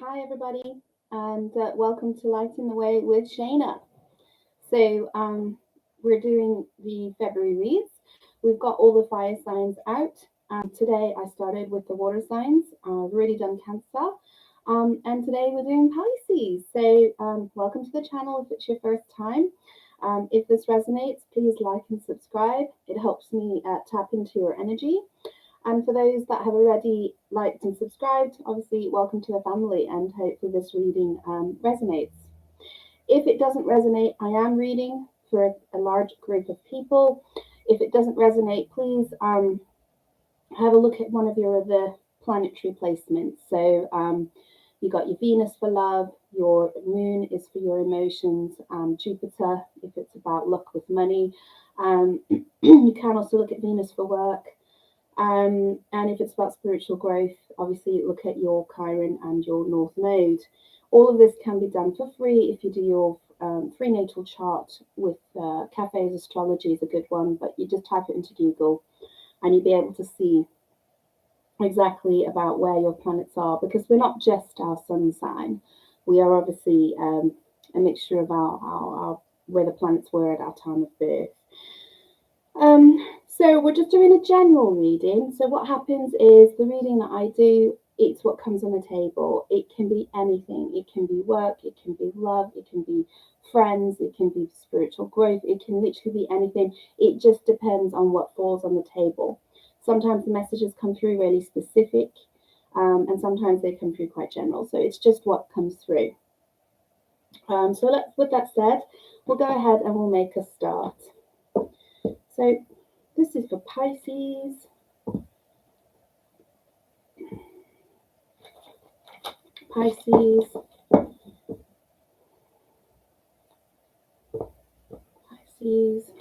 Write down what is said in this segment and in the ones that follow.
Hi, everybody, and welcome to Lighting the Way with Shaina. We're doing the February reads. We've got all the fire signs out. Today, I started with the water signs. I've already done Cancer. And today, we're doing Pisces. Welcome to the channel if it's your first time. If this resonates, please like and subscribe. It helps me tap into your energy. And for those that have already liked and subscribed, obviously, welcome to the family, and hopefully this reading resonates. If it doesn't resonate, I am reading for a large group of people. If it doesn't resonate, please have a look at one of your other planetary placements. You got your Venus for love, your moon is for your emotions, Jupiter if it's about luck with money. You can also look at Venus for work. And if it's about spiritual growth, obviously look at your Chiron and your North Node. All of this can be done for free if you do your free natal chart with Cafe's Astrology is a good one, but you just type it into Google and you'll be able to see exactly about where your planets are, because we're not just our sun sign. We are obviously a mixture of our where the planets were at our time of birth. So we're just doing a general reading. So what happens is the reading that I do, it's what comes on the table. It can be anything. It can be work, it can be love, it can be friends, it can be spiritual growth, it can literally be anything. It just depends on what falls on the table. Sometimes the messages come through really specific, and sometimes they come through quite general. So it's just what comes through. With that said, we'll go ahead and we'll make a start. So this is for Pisces. Pisces. Pisces.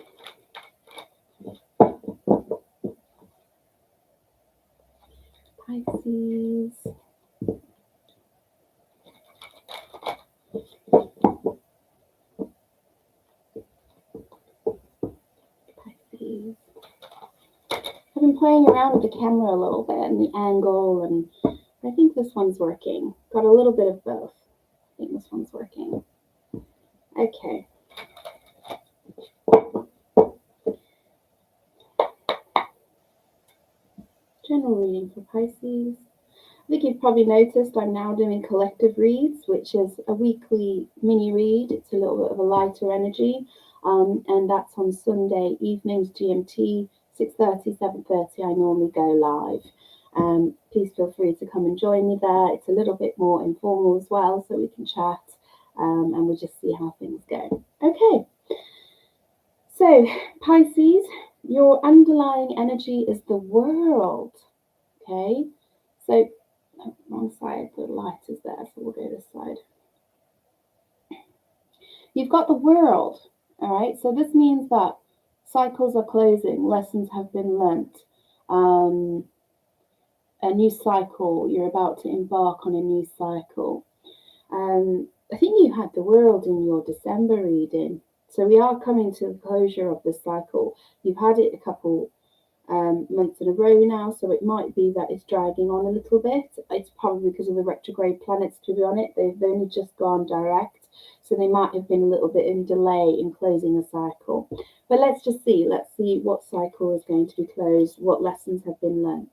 Pisces. Pisces. I've been playing around with the camera a little bit and the angle, and I think this one's working. Got a little bit of both. I think this one's working. Okay. General reading for Pisces. I think you've probably noticed I'm now doing collective reads, which is a weekly mini read. It's a little bit of a lighter energy, and that's on Sunday evenings, GMT, 6:30, 7:30. I normally go live. Please feel free to come and join me there. It's a little bit more informal as well, so we can chat, and we'll just see how things go. Okay. So, Pisces, your underlying energy is the world. Okay. So, wrong side, the light is there, so we'll go this side. You've got the world, all right? So this means that cycles are closing, lessons have been learnt, a new cycle, you're about to embark on a new cycle. I think you had the world in your December reading. So we are coming to the closure of this cycle. You've had it a couple months in a row now, so it might be that it's dragging on a little bit. It's probably because of the retrograde planets, to be honest. They've only just gone direct, so they might have been a little bit in delay in closing a cycle. But let's just see. Let's see what cycle is going to be closed, what lessons have been learned.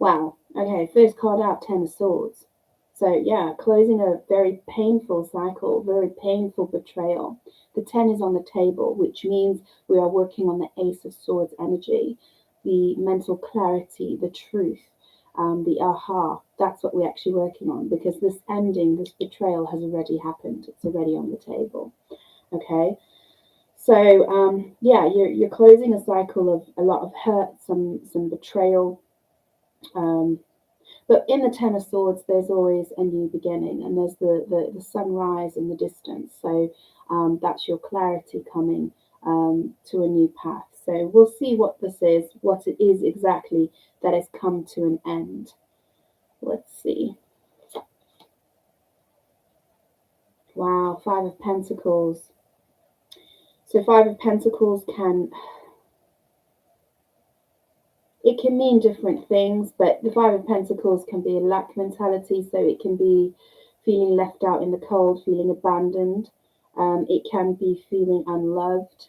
Wow. Okay, first card out, Ten of Swords. So yeah, closing a very painful cycle, very painful betrayal. The 10 is on the table, which means we are working on the Ace of Swords energy, the mental clarity, the truth, the aha. That's what we're actually working on, because this ending, this betrayal has already happened. It's already on the table. Okay. So yeah, you're closing a cycle of a lot of hurt, some betrayal. But in the Ten of Swords, there's always a new beginning, and there's the sunrise in the distance. So that's your clarity coming to a new path. So we'll see what this is, what it is exactly that has come to an end. Let's see. Wow, Five of Pentacles. So Five of Pentacles can It can mean different things, but the Five of Pentacles can be a lack mentality, so it can be feeling left out in the cold, feeling abandoned. It can be feeling unloved.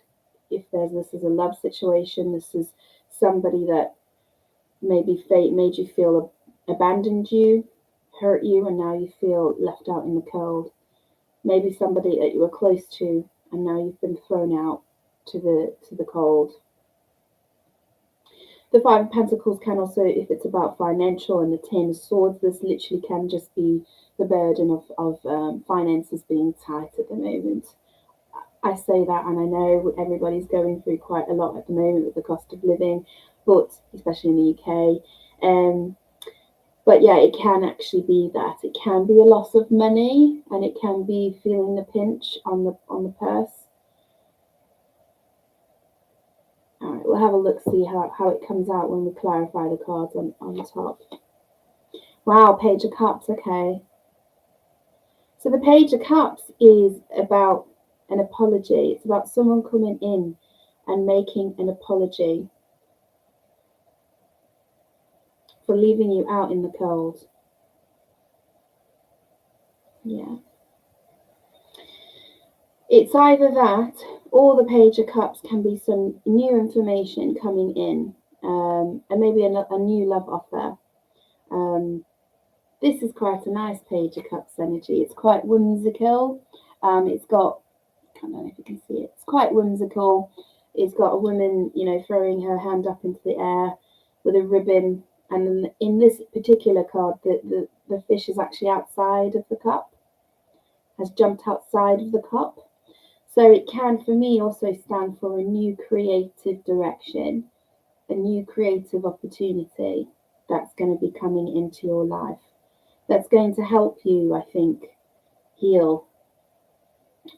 If this is a love situation, this is somebody that maybe fate made you feel abandoned you, hurt you, and now you feel left out in the cold. Maybe somebody that you were close to, and now you've been thrown out to the cold. The Five of Pentacles can also, if it's about financial, and the Ten of Swords, this literally can just be the burden of finances being tight at the moment. I say that, and I know everybody's going through quite a lot at the moment with the cost of living, but especially in the UK. But yeah, it can actually be that. It can be a loss of money, and it can be feeling the pinch on the purse. All right, we'll have a look, see how it comes out when we clarify the cards on the top. Wow, Page of Cups, okay. So the Page of Cups is about an apology. It's about someone coming in and making an apology for leaving you out in the cold. Yeah. It's either that, or the Page of Cups can be some new information coming in, and maybe a new love offer. This is quite a nice Page of Cups energy. It's quite whimsical. It's got, I don't know if you can see it. It's quite whimsical. It's got a woman, throwing her hand up into the air with a ribbon. And in this particular card, the fish is actually outside of the cup, has jumped outside of the cup. So it can, for me, also stand for a new creative direction, a new creative opportunity that's going to be coming into your life. That's going to help you, I think, heal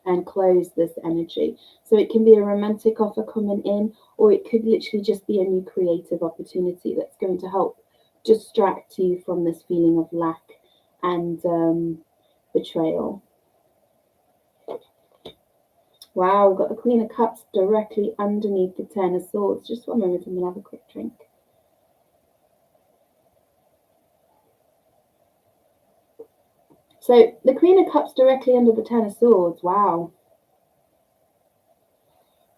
and close this energy. So it can be a romantic offer coming in, or it could literally just be a new creative opportunity that's going to help distract you from this feeling of lack and betrayal. Wow, we've got the Queen of Cups directly underneath the Ten of Swords. Just one moment, I'm going to have a quick drink. So the Queen of Cups directly under the Ten of Swords. Wow.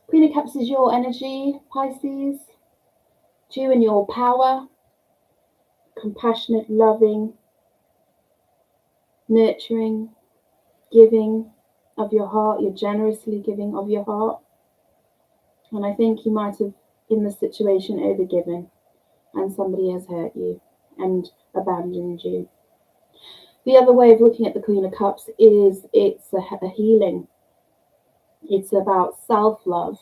Queen of Cups is your energy, Pisces. It's you and your power. Compassionate, loving, nurturing, giving of your heart. You're generously giving of your heart. And I think you might have, in this situation, overgiven, and somebody has hurt you and abandoned you. The other way of looking at the Queen of Cups is it's a healing. It's about self-love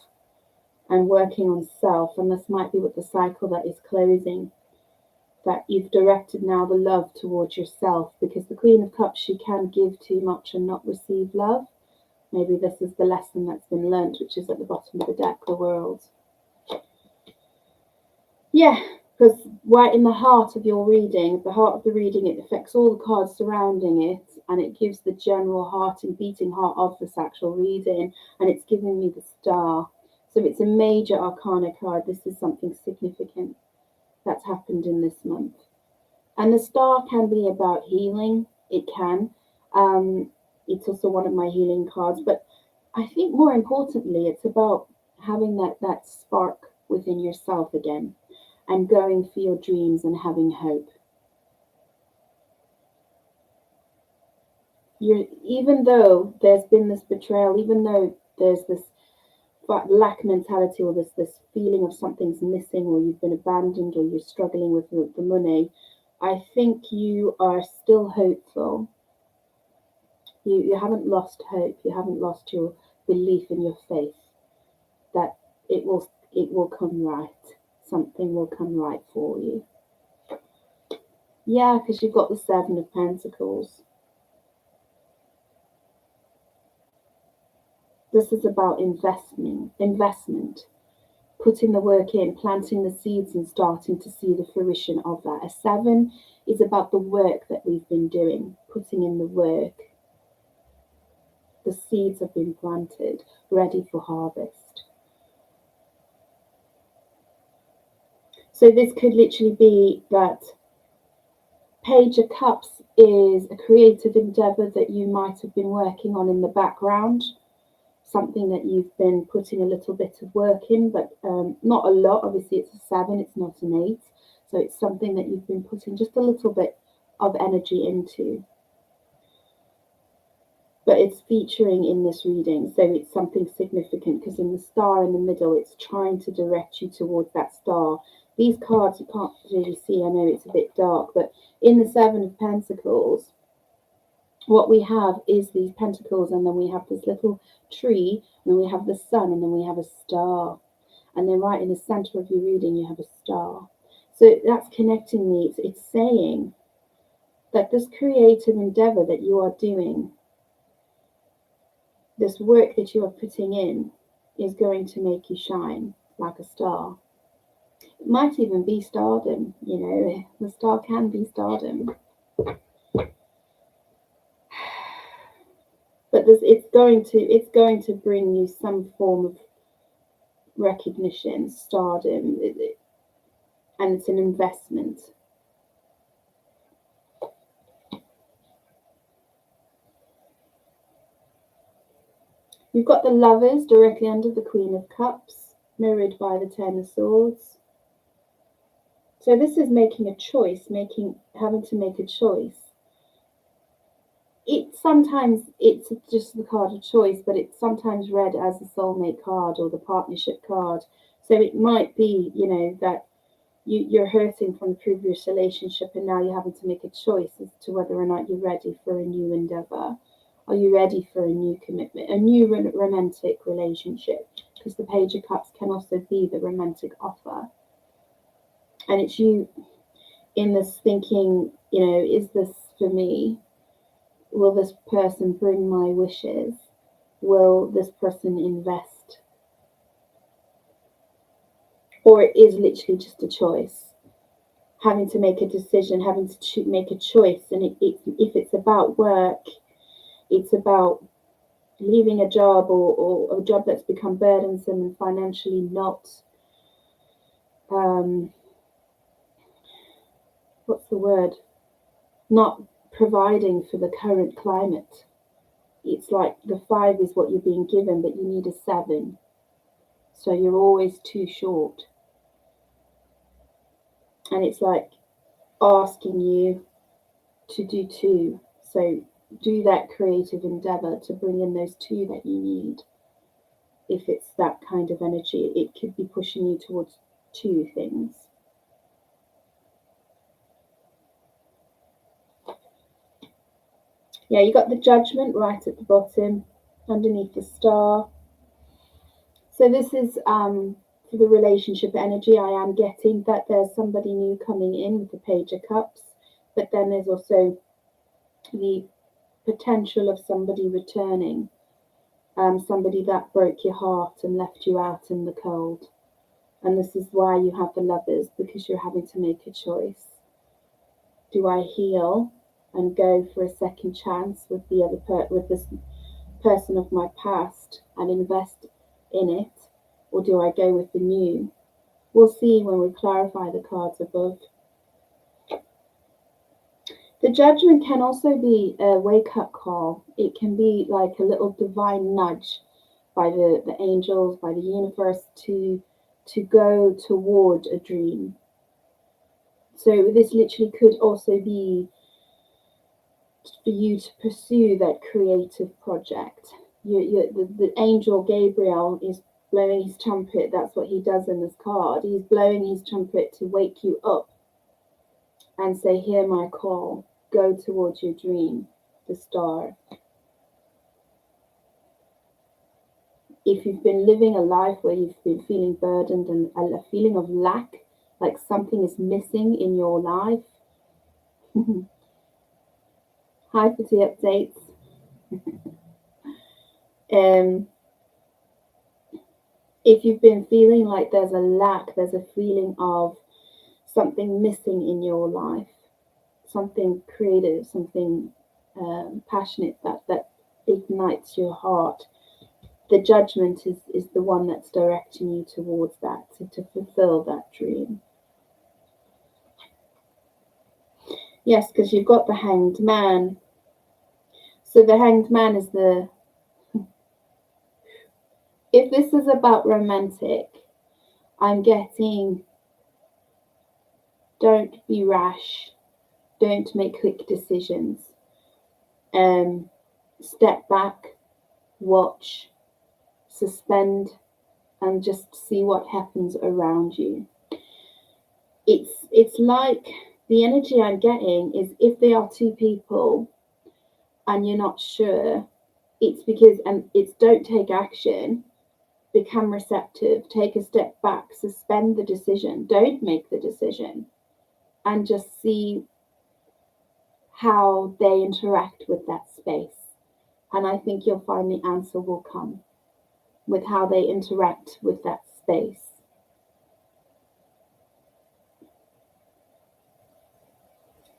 and working on self. And this might be what the cycle that is closing, that you've directed now the love towards yourself, because the Queen of Cups, she can give too much and not receive love. Maybe this is the lesson that's been learnt, which is at the bottom of the deck, the World. Yeah, because right in the heart of your reading, the heart of the reading, it affects all the cards surrounding it, and it gives the general heart and beating heart of this actual reading, and it's giving me the Star. So it's a major arcana card. This is something significant that's happened in this month. And the Star can be about healing. It can. It's also one of my healing cards. But I think more importantly, it's about having that spark within yourself again and going for your dreams and having hope. Even though there's been this betrayal, even though there's this lack mentality, or this feeling of something's missing, or you've been abandoned, or you're struggling with the money, I think you are still hopeful. You haven't lost hope. You haven't lost your belief in your faith that it will come right. Something will come right for you. Yeah, because you've got the Seven of Pentacles. This is about investment, putting the work in, planting the seeds and starting to see the fruition of that. A 7 is about the work that we've been doing, putting in the work. The seeds have been planted, ready for harvest. So this could literally be that Page of Cups is a creative endeavor that you might have been working on in the background, something that you've been putting a little bit of work in, but not a lot. Obviously, it's a 7, it's not an 8. So it's something that you've been putting just a little bit of energy into. But it's featuring in this reading, so it's something significant, because in the star in the middle, it's trying to direct you towards that star. These cards you can't really see, I know it's a bit dark, but in the 7 of Pentacles, what we have is these pentacles, and then we have this little tree, and then we have the sun, and then we have a star. And then right in the center of your reading, you have a star. So that's connecting me. It's saying that this creative endeavor that you are doing, this work that you are putting in, is going to make you shine like a star. It might even be stardom, you know, the star can be stardom. But it's going to bring you some form of recognition, stardom, and it's an investment. You've got the Lovers directly under the Queen of Cups, mirrored by the 10 of Swords. So this is making a choice, having to make a choice. Sometimes it's just the card of choice, but it's sometimes read as the soulmate card or the partnership card. So it might be, you know, that you're hurting from the previous relationship, and now you're having to make a choice as to whether or not you're ready for a new endeavor. Are you ready for a new commitment, a new romantic relationship? Because the Page of Cups can also be the romantic offer. And it's you in this thinking, you know, is this for me? Will this person bring my wishes? Will this person invest? Or it is literally just a choice. Having to make a decision, having to make a choice. And if it's about work, it's about leaving a job or a job that's become burdensome and financially not, what's the word? Not providing for the current climate. It's like the 5 is what you're being given, but you need a 7. So you're always too short. And it's like asking you to do 2. So do that creative endeavor to bring in those 2 that you need. If it's that kind of energy, it could be pushing you towards 2 things. Yeah, you got the Judgment right at the bottom, underneath the star. So this is for the relationship energy. I am getting that there's somebody new coming in with the Page of Cups, but then there's also the potential of somebody returning, somebody that broke your heart and left you out in the cold. And this is why you have the Lovers, because you're having to make a choice. Do I heal and go for a second chance with the other with this person of my past and invest in it, or do I go with the new? We'll see when we clarify the cards above. The Judgment can also be a wake-up call. It can be like a little divine nudge by the angels, by the universe, to go toward a dream. So this literally could also be for you to pursue that creative project. The angel Gabriel is blowing his trumpet. That's what he does in this card. He's blowing his trumpet to wake you up and say, hear my call. Go towards your dream, the star. If you've been living a life where you've been feeling burdened and a feeling of lack, like something is missing in your life. Hi, Pretty Updates. If you've been feeling like there's a lack, there's a feeling of something missing in your life, something creative, something passionate that ignites your heart, the Judgment is the one that's directing you towards that, to fulfill that dream. Yes, because you've got the Hanged Man. So the Hanged Man is the... If this is about romantic, I'm getting don't be rash, don't make quick decisions. Step back, watch, suspend, and just see what happens around you. It's like the energy I'm getting is if they are two people and you're not sure, it's because, and it's don't take action, become receptive, take a step back, suspend the decision, don't make the decision, and just see how they interact with that space. And I think you'll find the answer will come with how they interact with that space.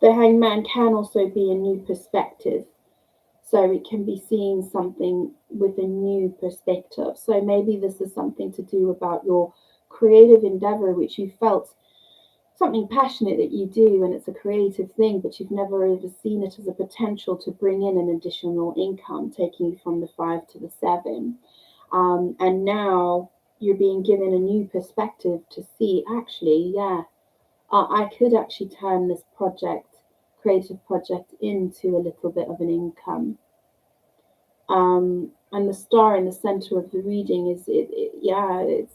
The hangman can also be a new perspective. So it can be seeing something with a new perspective. So maybe this is something to do about your creative endeavor, which you felt something passionate that you do, and it's a creative thing, but you've never ever seen it as a potential to bring in an additional income, taking you from the 5 to the 7. And now you're being given a new perspective to see, actually, yeah, I could actually turn this project, creative project, into a little bit of an income. And the star in the center of the reading is yeah, it's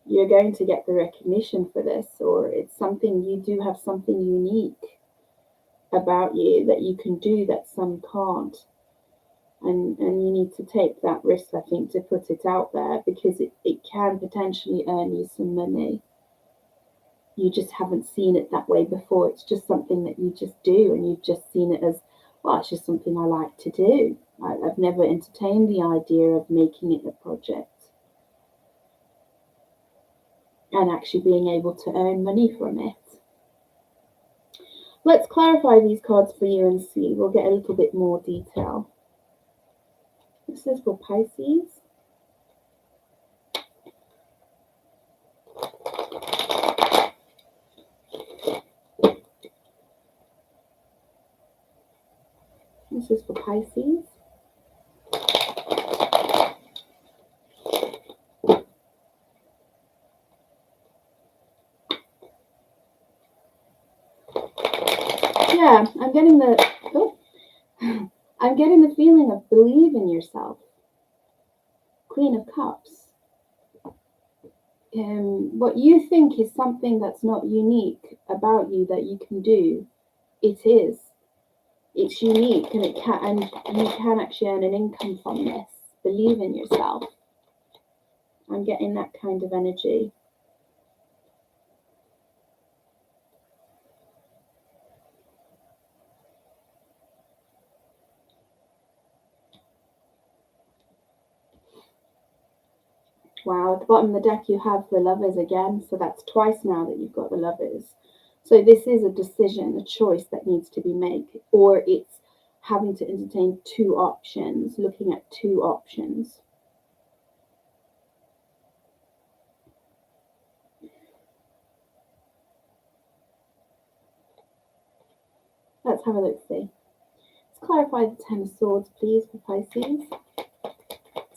you're going to get the recognition for this, or it's something you do have something unique about you that you can do that some can't. And you need to take that risk, I think, to put it out there, because it can potentially earn you some money. You just haven't seen it that way before. It's just something that you just do, and you've just seen it as, well, it's just something I like to do. I've never entertained the idea of making it a project and actually being able to earn money from it. Let's clarify these cards for you and see. We'll get a little bit more detail. This is for Pisces. This is for Pisces. Yeah, I'm getting the I'm getting the feeling of believe in yourself. Queen of Cups. What you think is something that's not unique about you that you can do, it is. It's unique, and you can actually earn an income from this. Believe in yourself. I'm getting that kind of energy. Wow, at the bottom of the deck you have the Lovers again, so that's twice now that you've got the Lovers. So this is a decision, a choice that needs to be made, or it's having to entertain two options, looking at two options. Let's have a look, see. Let's clarify the Ten of Swords, please, for Pisces.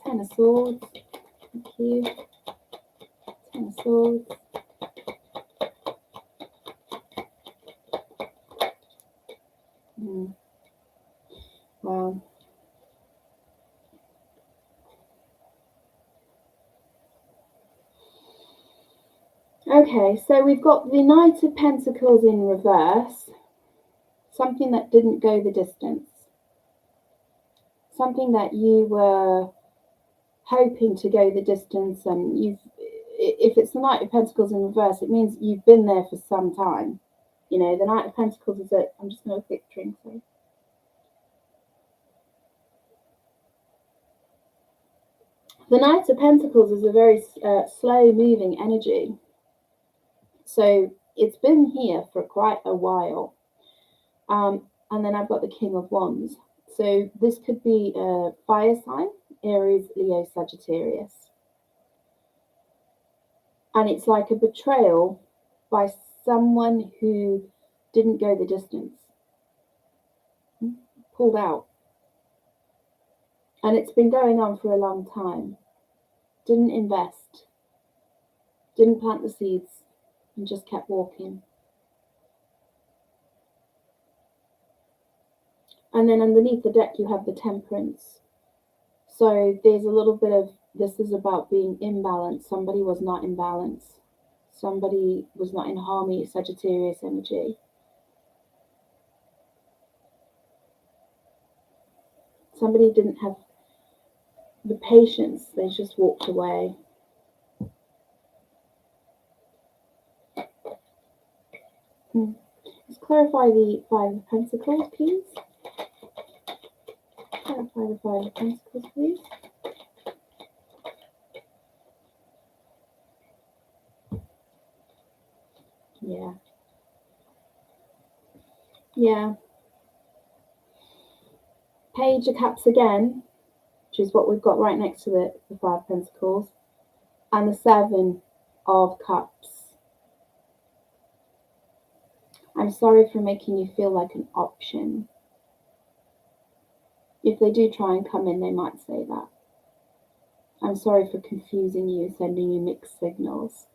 Ten of Swords, thank you. Ten of Swords. Wow. Okay, so we've got the Knight of Pentacles in reverse. Something that didn't go the distance. Something that you were hoping to go the distance, and if it's the Knight of Pentacles in reverse, it means you've been there for some time. You know, the Knight of Pentacles is I'm just going to quick drink, sorry. The Knight of Pentacles is a very slow moving energy. So it's been here for quite a while. And then I've got the King of Wands. So this could be a fire sign, Aries, Leo, Sagittarius. And it's like a betrayal by someone who didn't go the distance, pulled out. And it's been going on for a long time. Didn't invest, didn't plant the seeds, and just kept walking. And then underneath the deck, you have the Temperance. So there's a little bit of, this is about being in balance. Somebody was not in balance. Somebody was not in harmony, Sagittarius energy. Somebody didn't have the patience. They just walked away. Let's clarify the Five of Pentacles, please. Clarify the Five of Pentacles, please. Yeah. Yeah. Page of Cups again, which is what we've got right next to the Five of Pentacles, and the Seven of Cups. I'm sorry for making you feel like an option. If they do try and come in, they might say that. I'm sorry for confusing you, sending you mixed signals.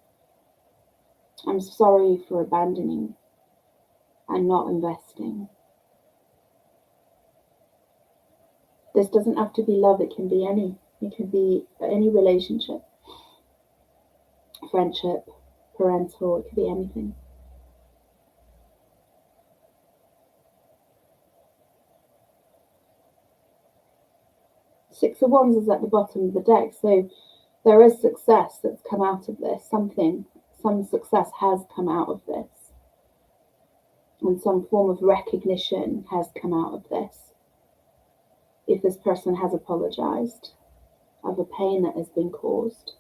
I'm sorry for abandoning and not investing. This doesn't have to be love, it can be any. It can be any relationship, friendship, parental, it could be anything. Six of Wands is at the bottom of the deck, so there is success that's come out of this. Some success has come out of this. And some form of recognition has come out of this. If this person has apologized of a pain that has been caused.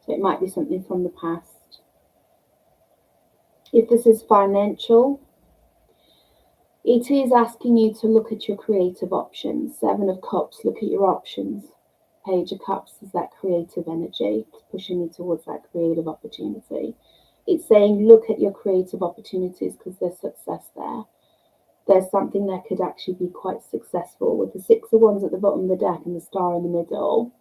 So it might be something from the past. If this is financial, it is asking you to look at your creative options. Seven of Cups, look at your options. Page of Cups is that creative energy. It's pushing you towards that creative opportunity. It's saying look at your creative opportunities because there's success there. There's something that could actually be quite successful. With the Six of Wands at the bottom of the deck and the star in the middle,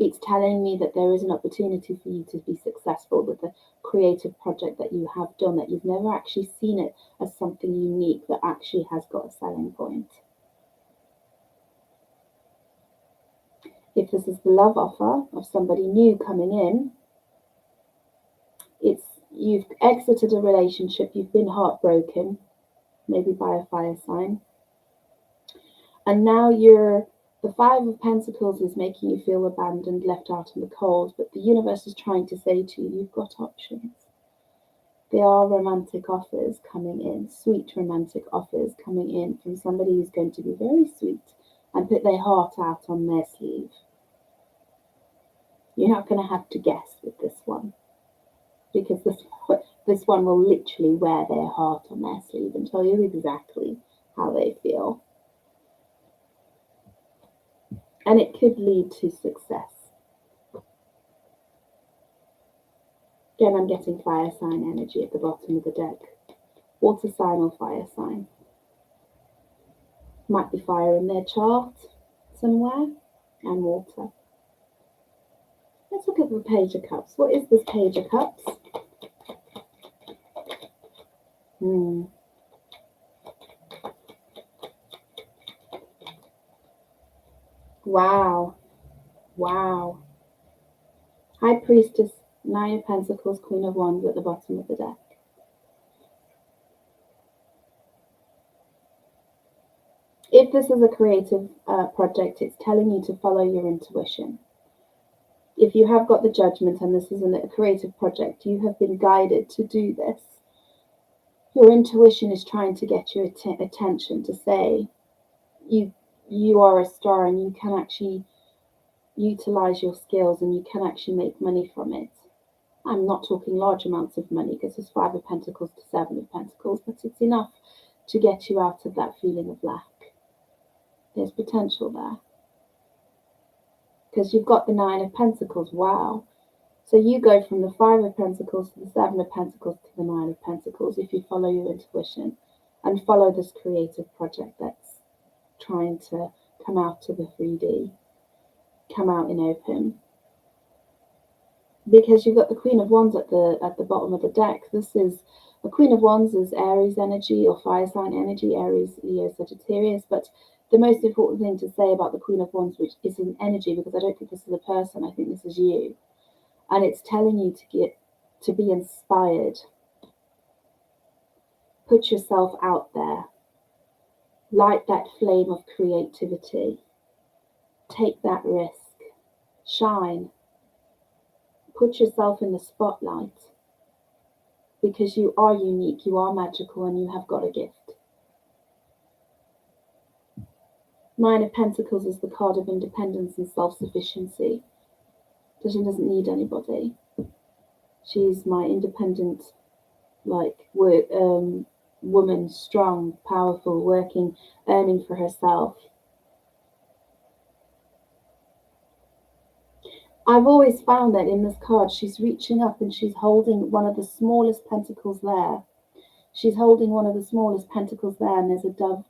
it's telling me that there is an opportunity for you to be successful with the creative project that you have done, that you've never actually seen it as something unique that actually has got a selling point. If this is the love offer of somebody new coming in, it's you've exited a relationship, you've been heartbroken, maybe by a fire sign, and now the Five of Pentacles is making you feel abandoned, left out in the cold, but the universe is trying to say to you, you've got options. There are romantic offers coming in, sweet romantic offers coming in from somebody who's going to be very sweet and put their heart out on their sleeve. You're not going to have to guess with this one, because this one will literally wear their heart on their sleeve and tell you exactly how they feel. And it could lead to success. Again, I'm getting fire sign energy at the bottom of the deck. Water sign or fire sign. Might be fire in their chart somewhere, and water. Let's look at the Page of Cups. What is this Page of Cups? Wow. Wow. High Priestess, Nine of Pentacles, Queen of Wands at the bottom of the deck. If this is a creative project, it's telling you to follow your intuition. If you have got the Judgment and this isn't a creative project, you have been guided to do this. Your intuition is trying to get your attention to say, you are a star and you can actually utilize your skills and you can actually make money from it. I'm not talking large amounts of money because it's Five of Pentacles to Seven of Pentacles, but it's enough to get you out of that feeling of lack. There's potential there. Because you've got the Nine of Pentacles. Wow. So you go from the Five of Pentacles to the Seven of Pentacles to the Nine of Pentacles if you follow your intuition and follow this creative project that's trying to come out to the 3D, come out in open. Because you've got the Queen of Wands at the bottom of the deck. This is the Queen of Wands is Aries energy or fire sign energy, Aries, Leo, Sagittarius. But the most important thing to say about the Queen of Wands, which is an energy, because I don't think this is a person, I think this is you, and it's telling you to be inspired. Put yourself out there. Light that flame of creativity. Take that risk. Shine. Put yourself in the spotlight, because you are unique, you are magical, and you have got a gift. Nine of Pentacles is the card of independence and self-sufficiency. She doesn't need anybody. She's my independent, woman, strong, powerful, working, earning for herself. I've always found that in this card, she's reaching up and she's holding one of the smallest pentacles there. She's holding one of the smallest pentacles there, and there's a dove.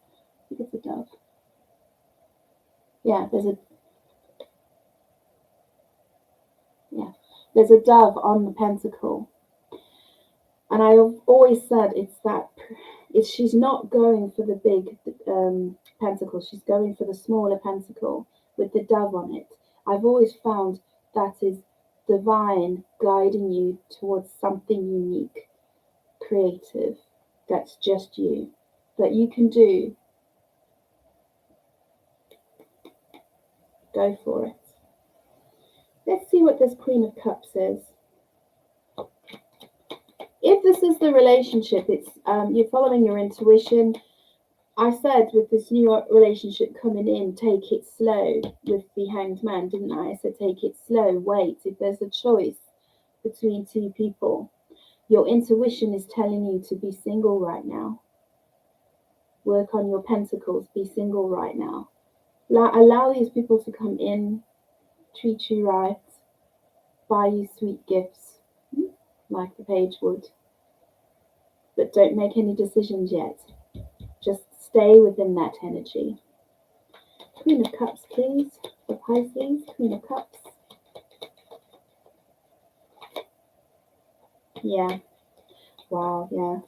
I think it's a dove. Yeah, there's a dove on the pentacle. And I've always said she's not going for the big pentacle. She's going for the smaller pentacle with the dove on it. I've always found that is divine guiding you towards something unique, creative, that's just you, that you can do. Go for it. Let's see what this Queen of Cups is. If this is the relationship, it's you're following your intuition. I said with this new relationship coming in, take it slow with the Hanged Man, didn't I? I said take it slow, wait. If there's a choice between two people, your intuition is telling you to be single right now. Work on your pentacles, be single right now. Allow these people to come in, treat you right, buy you sweet gifts, like the page would. But don't make any decisions yet. Just stay within that energy. Queen of Cups, please, for Pisces. Queen of Cups. Yeah. Wow, yeah.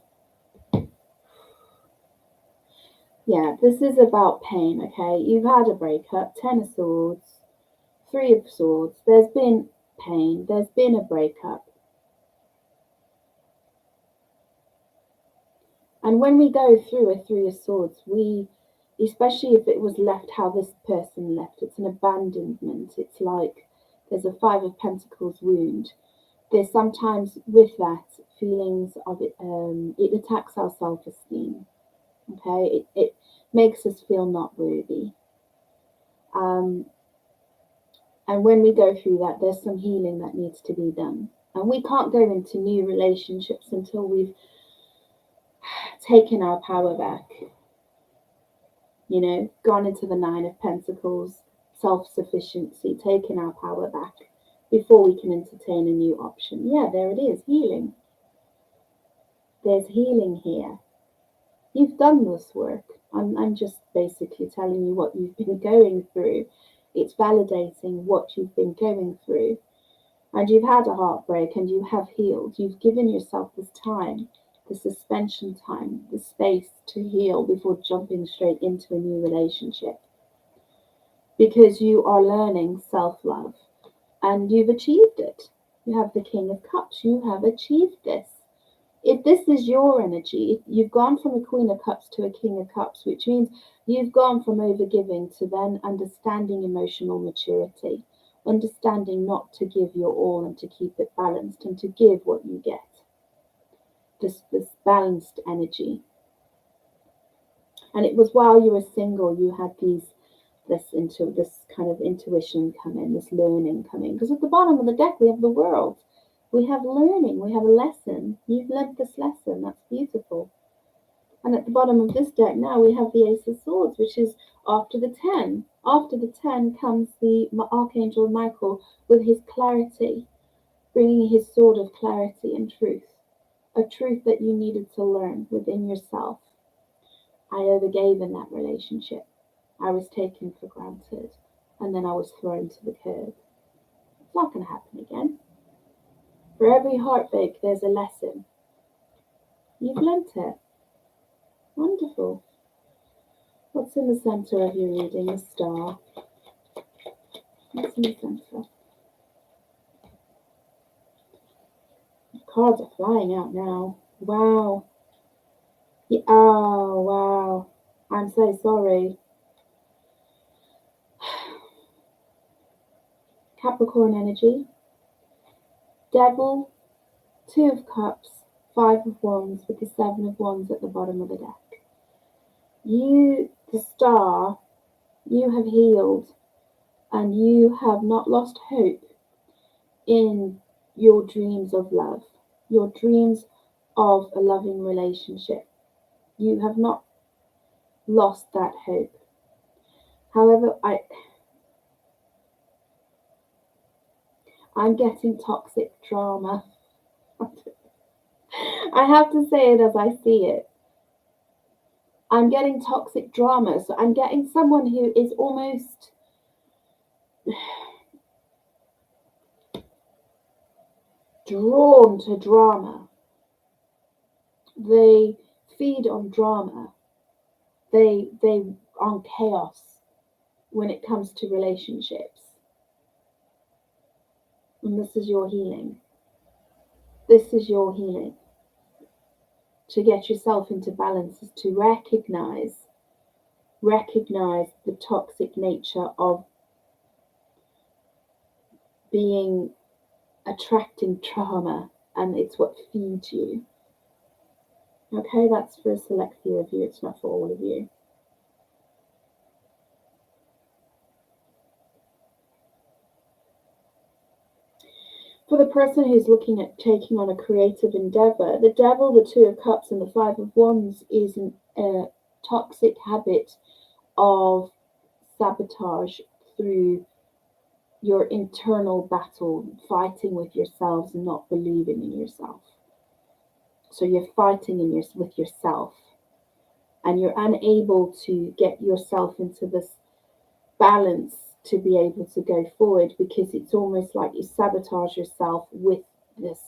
Yeah, this is about pain, okay? You've had a breakup, 10 of Swords, 3 of Swords. There's been pain. There's been a breakup. And when we go through a 3 of Swords, especially if it was left how this person left, it's an abandonment. It's like there's a 5 of Pentacles wound. There's sometimes with that feelings of it, it attacks our self-esteem. Okay, it makes us feel not worthy. And when we go through that, there's some healing that needs to be done. And we can't go into new relationships until we've taken our power back. You know, gone into the 9 of Pentacles, self-sufficiency, taken our power back before we can entertain a new option. Yeah, there it is, healing. There's healing here. You've done this work. I'm just basically telling you what you've been going through. It's validating what you've been going through. And you've had a heartbreak and you have healed. You've given yourself this time, the suspension time, the space to heal before jumping straight into a new relationship. Because you are learning self-love and you've achieved it. You have the King of Cups. You have achieved this. If this is your energy, you've gone from a Queen of Cups to a King of Cups, which means you've gone from overgiving to then understanding emotional maturity, understanding not to give your all and to keep it balanced and to give what you get. This balanced energy. And it was while you were single, you had this kind of intuition come in, this learning come in. Because at the bottom of the deck, we have the World. We have learning, we have a lesson. You've learned this lesson, that's beautiful. And at the bottom of this deck now, we have the Ace of Swords, which is after the 10. After the 10 comes the Archangel Michael with his clarity. bringing his sword of clarity and truth, a truth that you needed to learn within yourself. I overgave in that relationship. I was taken for granted, and then I was thrown to the curb. It's not going to happen again. For every heartbreak, there's a lesson. You've learnt it. Wonderful. What's in the centre of your reading? The star. What's in the centre? The cards are flying out now. Wow. Yeah, oh, wow. I'm so sorry. Capricorn energy. Devil. 2 of Cups. 5 of Wands with the 7 of Wands at the bottom of the deck. You, the star, you have healed and you have not lost hope in your dreams of love, your dreams of a loving relationship. You have not lost that hope. However, I'm getting toxic drama. I have to say it as I see it. I'm getting toxic drama. So I'm getting someone who is almost drawn to drama. They feed on drama. They on chaos when it comes to relationships. And this is your healing. This is your healing. To get yourself into balance is to recognize the toxic nature of being attracting trauma, and it's what feeds you. Okay, that's for a select few of you, it's not for all of you. For the person who's looking at taking on a creative endeavor, the Devil, the 2 of Cups, and the 5 of Wands is a toxic habit of sabotage through your internal battle, fighting with yourselves and not believing in yourself. So you're fighting with yourself, and you're unable to get yourself into this balance to be able to go forward, because it's almost like you sabotage yourself with this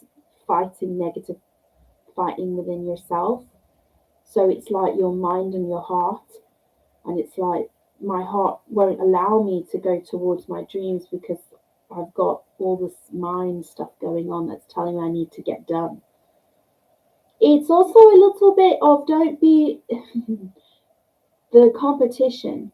negative fighting within yourself. So it's like your mind and your heart, and it's like my heart won't allow me to go towards my dreams because I've got all this mind stuff going on that's telling me I need to get done. It's also a little bit of don't be the competition.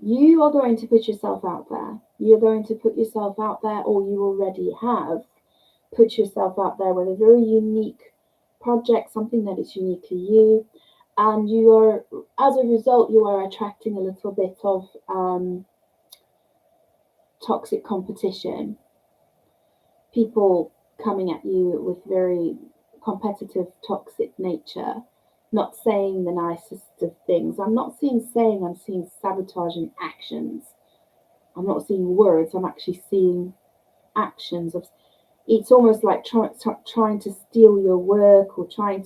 You are going to put yourself out there. You're going to put yourself out there, or you already have put yourself out there with a very unique project, something that is uniquely you. And you are, as a result, you are attracting a little bit of toxic competition. People coming at you with very competitive, toxic nature. Not saying the nicest of things. I'm not seeing saying, I'm seeing sabotaging actions. I'm not seeing words, I'm actually seeing actions. It's almost like trying to steal your work, or trying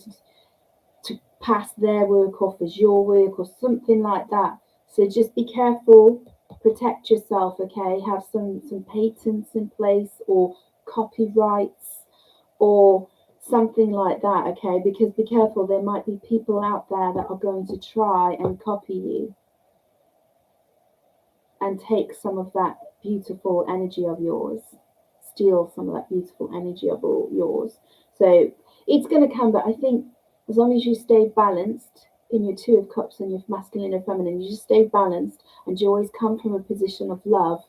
to pass their work off as your work, or something like that. So just be careful, protect yourself, okay? Have some patents in place, or copyrights, or something like that, okay? Because be careful, there might be people out there that are going to try and copy you and take some of that beautiful energy of yours, steal some of that beautiful energy of yours. So it's going to come, but I think as long as you stay balanced in your 2 of Cups and your masculine and feminine, you just stay balanced and you always come from a position of love,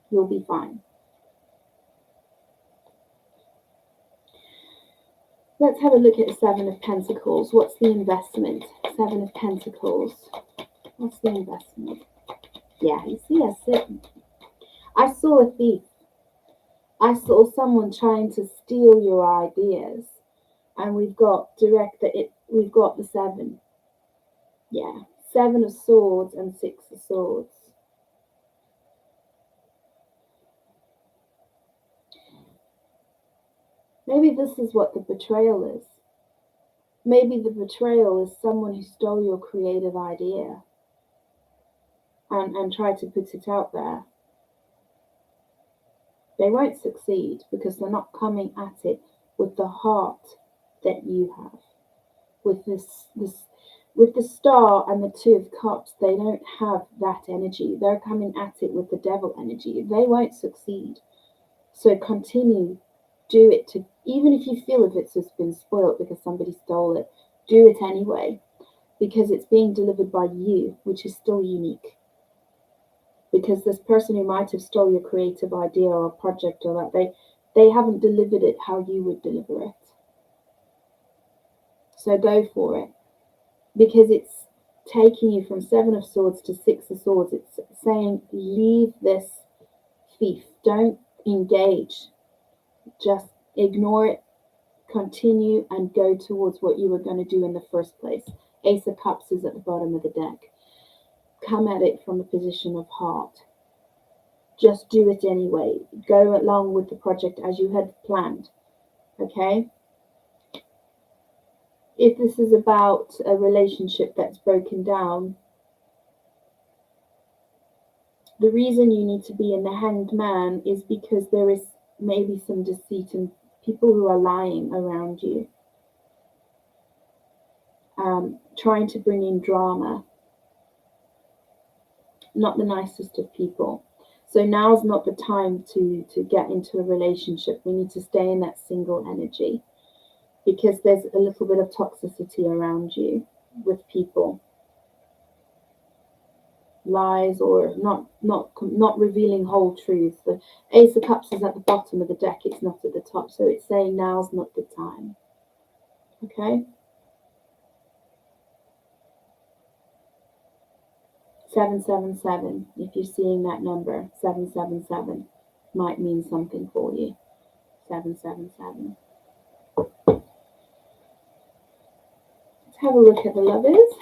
you'll be fine. Let's have a look at the 7 of Pentacles. What's the investment? 7 of Pentacles. What's the investment? Yeah, you see, I saw a thief. I saw someone trying to steal your ideas. And we've got we've got the 7. Yeah, 7 of Swords and 6 of Swords. Maybe this is what the betrayal is. Maybe the betrayal is someone who stole your creative idea and tried to put it out there. They won't succeed because they're not coming at it with the heart that you have. With with the star and the two of cups, they don't have that energy. They're coming at it with the devil energy. They won't succeed. So continue, do it to, even if you feel if it's just been spoiled because somebody stole it, do it anyway, because it's being delivered by you, which is still unique. Because this person who might have stole your creative idea or project or that, they haven't delivered it how you would deliver it. So go for it, because it's taking you from Seven of Swords to Six of Swords. It's saying, leave this thief. Don't engage. Just ignore it, continue, and go towards what you were going to do in the first place. Ace of Cups is at the bottom of the deck. Come at it from a position of heart. Just do it anyway. Go along with the project as you had planned. Okay? If this is about a relationship that's broken down, the reason you need to be in the Hanged Man is because there is maybe some deceit and people who are lying around you, trying to bring in drama. Not the nicest of people. So now's not the time to get into a relationship. We need to stay in that single energy, because there's a little bit of toxicity around you with people. Lies or not revealing whole truths. The Ace of Cups is at the bottom of the deck, it's not at the top, so it's saying now's not the time. Okay? 777, if you're seeing that number, 777 might mean something for you. 777. Let's have a look at the Lovers.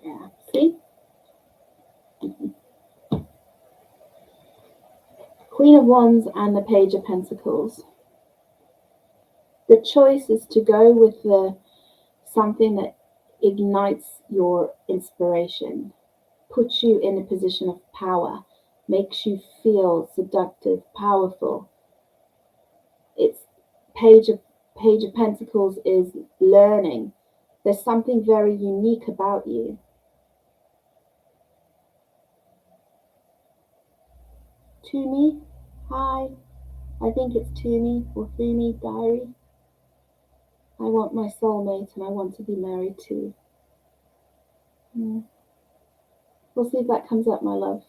Yeah, see? Queen of Wands and the Page of Pentacles. The choice is to go with something that ignites your inspiration, puts you in a position of power, makes you feel seductive, powerful. It's Page of Pentacles is learning. There's something very unique about you. Toomey, hi. I think it's Toomey or Thumi Diary. I want my soulmate and I want to be married too. We'll see if that comes up, my love.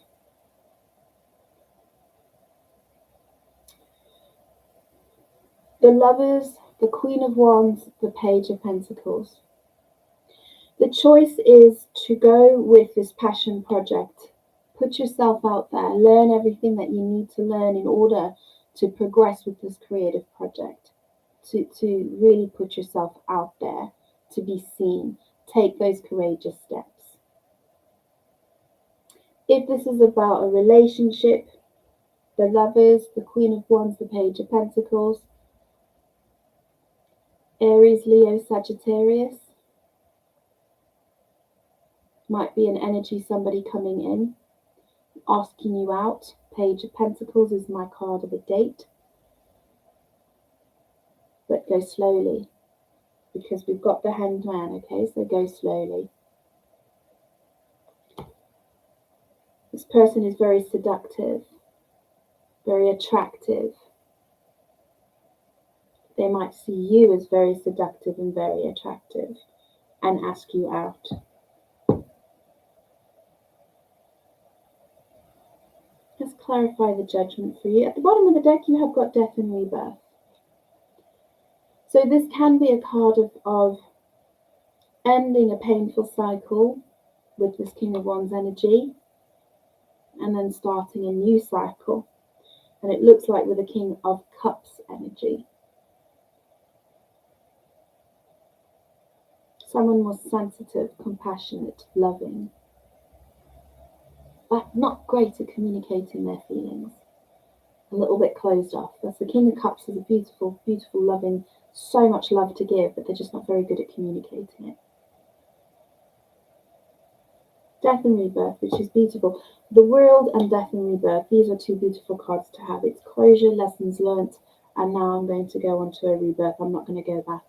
The Lovers, the Queen of Wands, the Page of Pentacles. The choice is to go with this passion project. Put yourself out there. Learn everything that you need to learn in order to progress with this creative project. To really put yourself out there, to be seen. Take those courageous steps. If this is about a relationship, the Lovers, the Queen of Wands, the Page of Pentacles, Aries, Leo, Sagittarius, might be an energy, somebody coming in, asking you out. Page of Pentacles is my card of a date. But go slowly, because we've got the Hanged Man, okay? So go slowly. This person is very seductive, very attractive. They might see you as very seductive and very attractive and ask you out. Let's clarify the Judgment for you. At the bottom of the deck, you have got Death and Rebirth. So this can be a card of ending a painful cycle with this King of Wands energy and then starting a new cycle. And it looks like with the King of Cups energy. someone more sensitive, compassionate, loving, but not great at communicating their feelings. A little bit closed off. That's the King of Cups, is a beautiful, beautiful, loving, so much love to give, but they're just not very good at communicating it. Death and Rebirth, which is beautiful. The World and Death and Rebirth, these are two beautiful cards to have. It's closure, lessons learnt, and now I'm going to go on to a rebirth. I'm not going to go back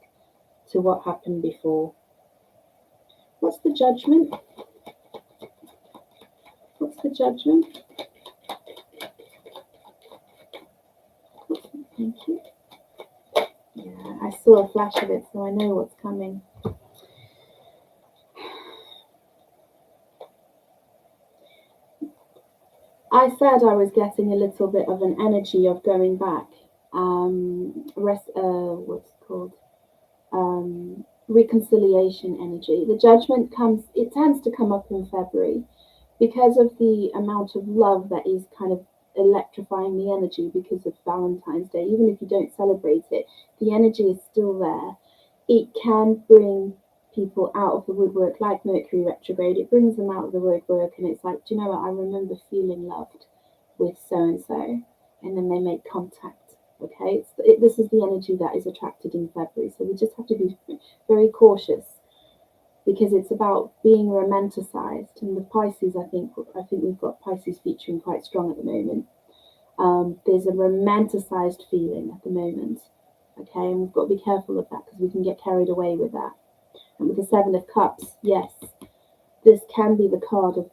to what happened before. What's the Judgment? What's the Judgment? Thank you. Yeah, I saw a flash of it, so I know what's coming. I said I was getting a little bit of an energy of going back. What's it called? Reconciliation energy. The Judgment comes, it tends to come up in February because of the amount of love that is kind of electrifying the energy because of Valentine's Day. Even if you don't celebrate it, the energy is still there. It can bring people out of the woodwork, like Mercury retrograde. It brings them out of the woodwork, and it's like, do you know what? I remember feeling loved with so and so, and then they make contact. Okay, this is the energy that is attracted in February, so we just have to be very cautious because it's about being romanticized. And with Pisces, I think we've got Pisces featuring quite strong at the moment. There's a romanticized feeling at the moment. Okay, and we've got to be careful of that because we can get carried away with that. And with the Seven of Cups, yes, this can be the card of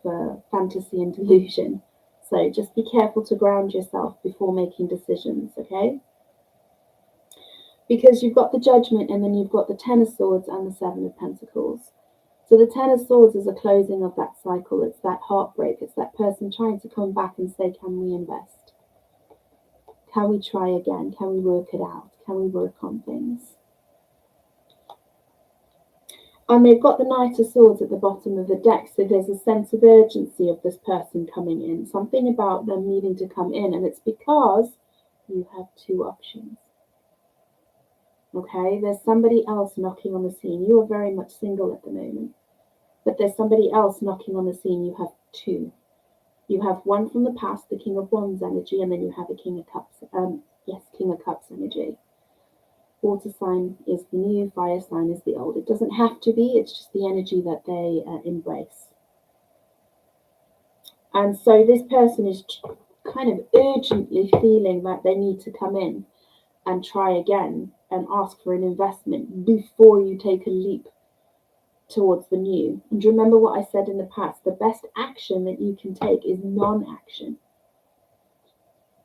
fantasy and delusion. So just be careful to ground yourself before making decisions, okay? Because you've got the Judgment, and then you've got the Ten of Swords and the Seven of Pentacles. So the Ten of Swords is a closing of that cycle. It's that heartbreak. It's that person trying to come back and say, can we invest? Can we try again? Can we work it out? Can we work on things? And they've got the Knight of Swords at the bottom of the deck, so there's a sense of urgency of this person coming in, something about them needing to come in, and it's because you have two options. Okay, there's somebody else knocking on the scene. You are very much single at the moment, but there's somebody else knocking on the scene. You have two. You have one from the past, the King of Wands energy, and then you have a King of Cups. King of Cups energy. Water sign is the new, fire sign is the old. It doesn't have to be, it's just the energy that they embrace. And so this person is kind of urgently feeling like they need to come in and try again and ask for an investment before you take a leap towards the new. And remember what I said in the past, the best action that you can take is non-action,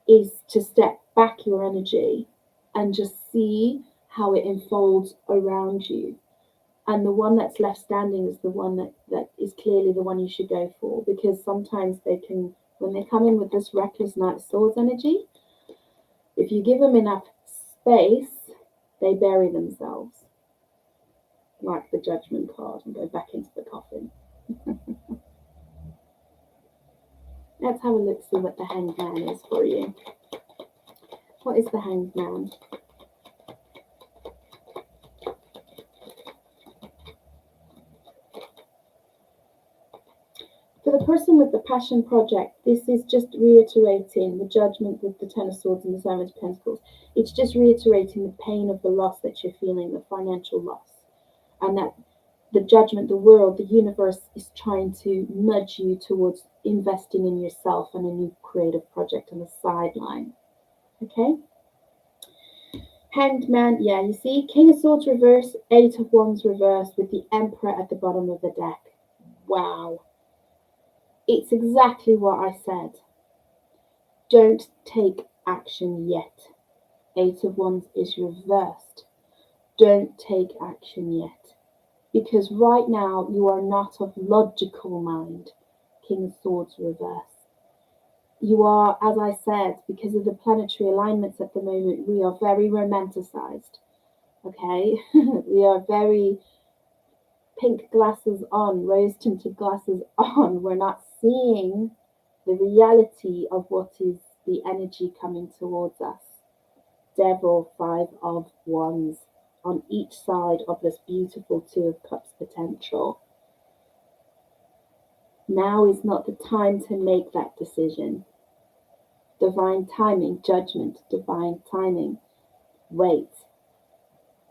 is to step back your energy and just see how it unfolds around you. And the one that's left standing is the one that is clearly the one you should go for, because sometimes they can, when they come in with this reckless Knight of Swords energy, if you give them enough space, they bury themselves, like the Judgment card, and go back into the coffin. Let's have a look, see what the Hanged Man is for you. What is the Hanged Man? For the person with the passion project, this is just reiterating the Judgment with the Ten of Swords and the Seven of Pentacles. It's just reiterating the pain of the loss that you're feeling, the financial loss. And that the Judgment, the world, the universe is trying to nudge you towards investing in yourself and a new creative project on the sideline. Okay? Hanged Man, yeah, you see, King of Swords reverse, Eight of Wands reverse with the Emperor at the bottom of the deck. Wow. It's exactly what I said. Don't take action yet. Eight of Wands is reversed. Don't take action yet. Because right now you are not of logical mind. King of Swords reverse. You are, as I said, because of the planetary alignments at the moment, we are very romanticized. Okay? We are very pink glasses on, rose-tinted glasses on. We're not seeing the reality of what is the energy coming towards us. Devil, Five of Wands. on each side of this beautiful Two of Cups potential. Now is not the time to make that decision. Divine timing, judgment, divine timing. Wait.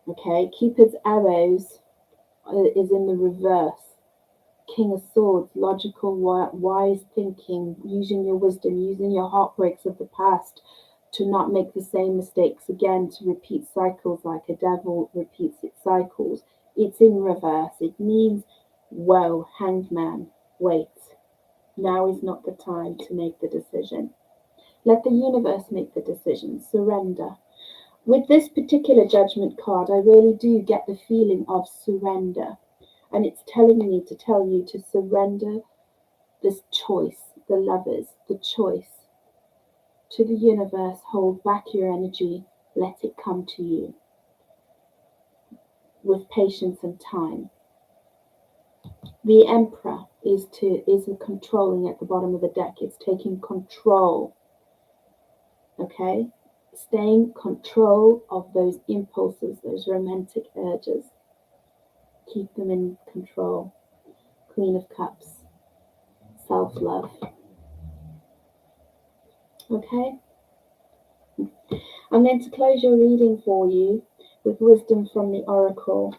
Okay, Cupid's arrows is in the reverse. King of Swords, logical, wise thinking, using your wisdom, using your heartbreaks of the past to not make the same mistakes again, to repeat cycles like a devil repeats its cycles. It's in reverse. It means, whoa, Hanged Man, wait. Now is not the time to make the decision. Let the universe make the decision. Surrender. With this particular judgment card, I really do get the feeling of surrender. And it's telling me to tell you to surrender this choice, the Lovers, the choice. To the universe, hold back your energy, let it come to you with patience and time. The Emperor is controlling at the bottom of the deck. It's taking control. Okay? Staying control of those impulses, those romantic urges. Keep them in control. Queen of Cups. Self-love. Okay? I'm going to close your reading for you with wisdom from the Oracle.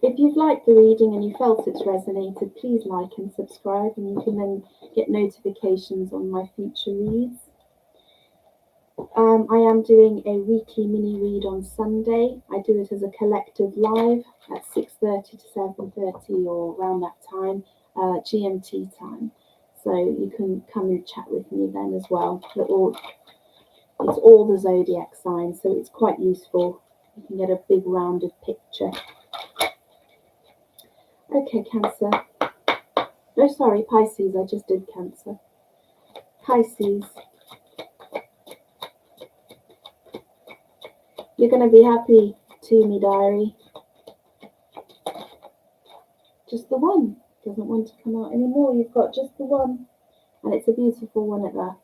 If you've liked the reading and you felt it's resonated, please like and subscribe, and you can then get notifications on my future reads. I am doing a weekly mini read on Sunday. I do it as a collective live at 6:30 to 7:30 or around that time, GMT time. So you can come and chat with me then as well. It's all the zodiac signs, so it's quite useful. You can get a big rounded picture. Okay, Cancer. No, sorry, Pisces. I just did Cancer. Pisces. You're going to be happy, to me, diary. Just the one. Doesn't want to come out anymore. You've got just the one. And it's a beautiful one at that.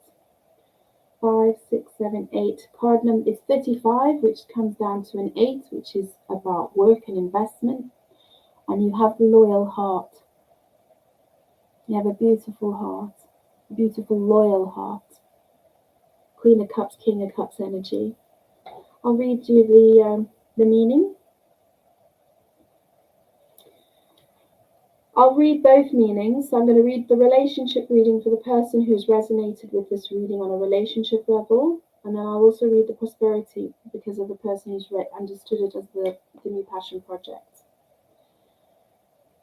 5, 6, 7, 8. Card number is 35, which comes down to an 8, which is about work and investment. And you have the loyal heart. You have a beautiful heart. A beautiful, loyal heart. Queen of Cups, King of Cups energy. I'll read you the meaning. I'll read both meanings. So I'm going to read the relationship reading for the person who's resonated with this reading on a relationship level. And then I'll also read the prosperity because of the person who's understood it as the new passion project.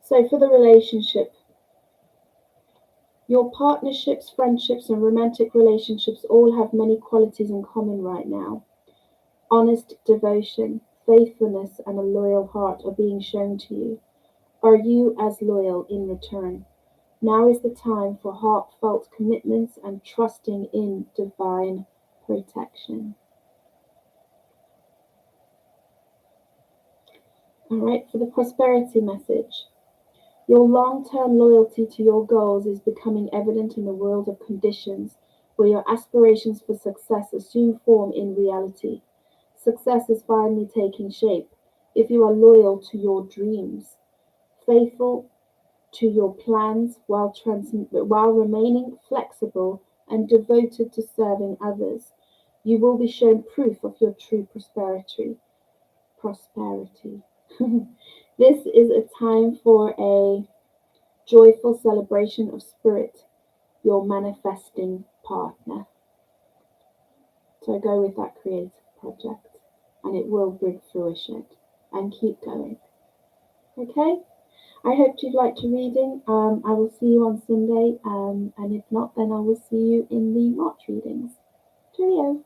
So for the relationship, your partnerships, friendships, and romantic relationships all have many qualities in common right now. Honest devotion, faithfulness, and a loyal heart are being shown to you. Are you as loyal in return? Now is the time for heartfelt commitments and trusting in divine protection. All right, for the prosperity message. Your long-term loyalty to your goals is becoming evident in a world of conditions where your aspirations for success assume form in reality. Success is finally taking shape if you are loyal to your dreams, faithful to your plans while remaining flexible and devoted to serving others. You will be shown proof of your true prosperity. This is a time for a joyful celebration of spirit, your manifesting partner. So go with that creative project and it will bring fruition, and keep going. Okay? I hope you'd like the reading. I will see you on Sunday, and if not, then I will see you in the March readings. Cheerio!